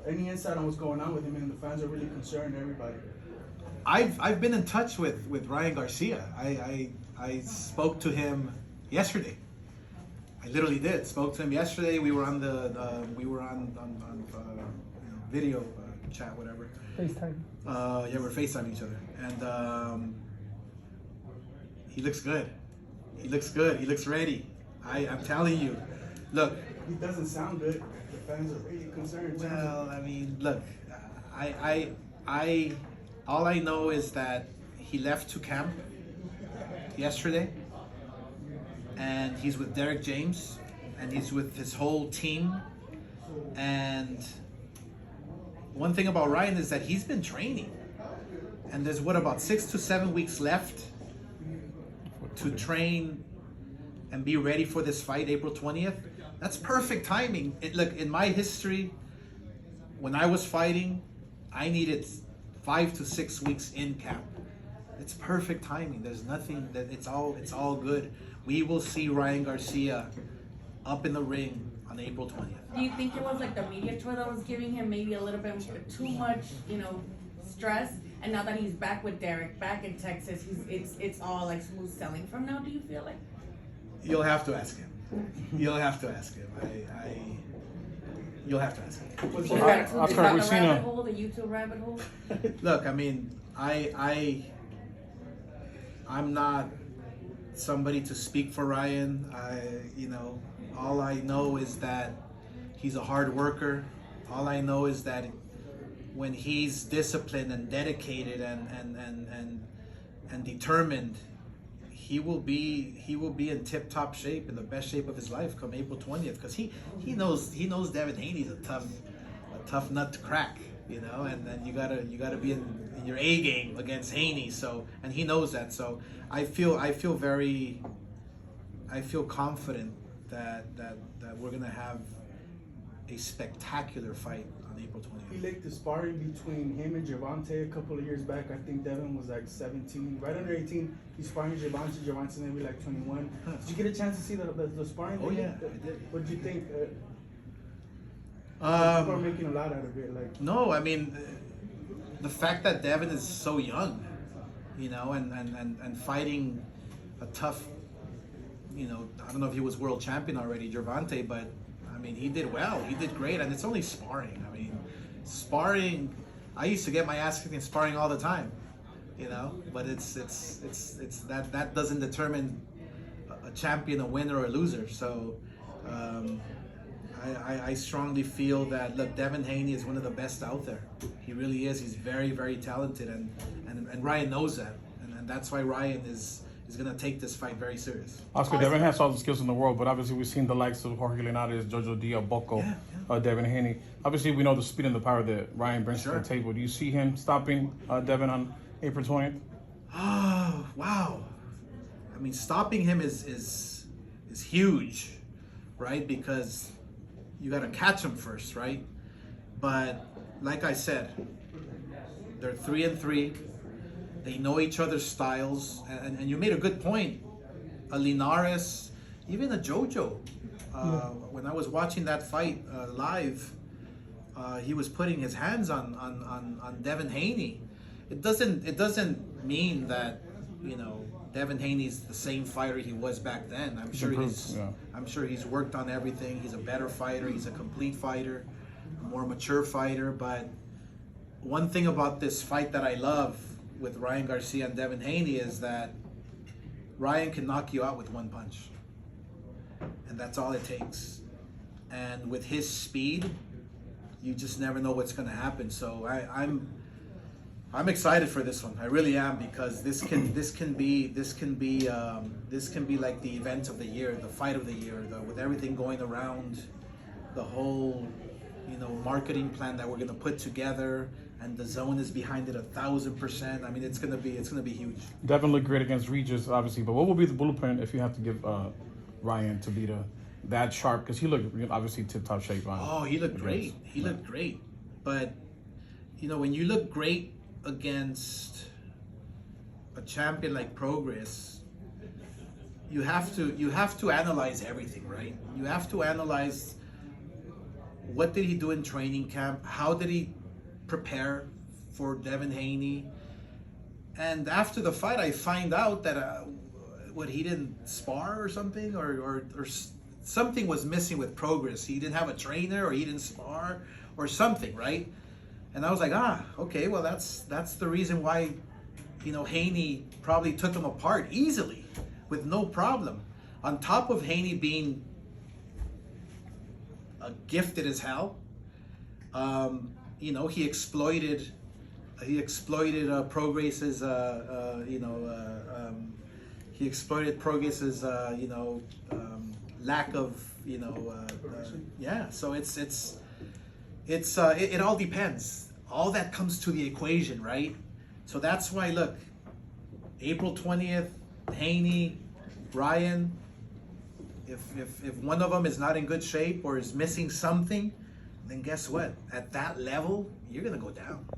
any insight on what's going on with him? And the fans are really concerned. Everybody. I've been in touch with Ryan Garcia. I spoke to him yesterday. I literally did. Spoke to him yesterday. We were on video chat, whatever. FaceTime. Yeah, we're FaceTiming each other, and he looks good. He looks good. He looks ready. I'm telling you. Look. He doesn't sound good. The fans are really concerned. Well, I mean, look. I all I know is that he left to camp yesterday, and he's with Derek James, and he's with his whole team. And one thing about Ryan is that he's been training, and there's about 6 to 7 weeks left to train and be ready for this fight, April 20th. That's perfect timing. Look, in my history, when I was fighting, I needed 5 to 6 weeks in camp. It's perfect timing. There's nothing that it's all good. We will see Ryan Garcia up in the ring on April 20th. Do you think it was like the media tour that was giving him maybe a little bit too much, stress? And now that he's back with Derek, back in Texas, it's all like smooth sailing from now. Do you feel like? You'll have to ask him. You'll have to ask him. You'll have to ask him. Oscar, we've seen him. The YouTube rabbit hole. Look, I mean, I'm not somebody to speak for Ryan. All I know is that he's a hard worker. All I know is that when he's disciplined and dedicated and determined, he will be in tip-top shape, in the best shape of his life come April 20th, because he knows Devin Haney's a tough nut to crack, and then you gotta be in your A game against Haney. So, and he knows that. So I feel confident that we're gonna have a spectacular fight on April 20th. He linked the sparring between him and Gervonta a couple of years back. I think Devin was like 17, right under 18. He's sparring Gervonta. Gervonta's maybe like 21. Did you get a chance to see the sparring? Oh yeah, I did. What did you think? People are making a lot out of it. Like, no, I mean, the fact that Devin is so young, and fighting a tough, I don't know if he was world champion already, Gervonta, but I mean, he did well. He did great, and it's only sparring. I mean, sparring. I used to get my ass kicked in sparring all the time, but it's that doesn't determine a champion, a winner, or a loser. So. I strongly feel that, look, Devin Haney is one of the best out there. He really is. He's very, very talented, and Ryan knows that, and that's why Ryan is going to take this fight very serious. Oscar, Devin has all the skills in the world, but obviously we've seen the likes of Jorge Linares, Jojo Dia, Bocco, Devin Haney. Obviously, we know the speed and the power that Ryan brings to the table. Do you see him stopping Devin on April 20th? Oh, wow. I mean, stopping him is huge, right? Because you got to catch him first, right? But like I said, they're 3-3. They know each other's styles, and you made a good point. A Linares, even a Jojo. When I was watching that fight live, he was putting his hands on Devin Haney. It doesn't mean that Devin Haney's the same fighter he was back then. I'm sure he's worked on everything. He's a better fighter. He's a complete fighter, a more mature fighter. But one thing about this fight that I love with Ryan Garcia and Devin Haney is that Ryan can knock you out with one punch, and that's all it takes. And with his speed, you just never know what's going to happen. So I'm excited for this one. I really am, because this can be like the event of the year, the fight of the year, with everything going around, the whole marketing plan that we're gonna put together, and the zone is behind it 1,000%. I mean, it's gonna be huge. Devin looked great against Regis, obviously, but what will be the blueprint if you have to give Ryan to be that sharp? Because he looked obviously tip-top shape. He looked great. He looked great, but when you look great against a champion like Progress, you have to analyze everything, right? You have to analyze what did he do in training camp? How did he prepare for Devin Haney? And after the fight, I find out that what, he didn't spar or something, or something was missing with progress. He didn't have a trainer, or he didn't spar, or something, right? And I was like, okay, well that's the reason why, Haney probably took him apart easily, with no problem. On top of Haney being gifted as hell, he exploited Progress's lack of so it all depends. All that comes to the equation, right? So that's why, look, April 20th, Haney, Ryan, if one of them is not in good shape or is missing something, then guess what? At that level, you're gonna go down.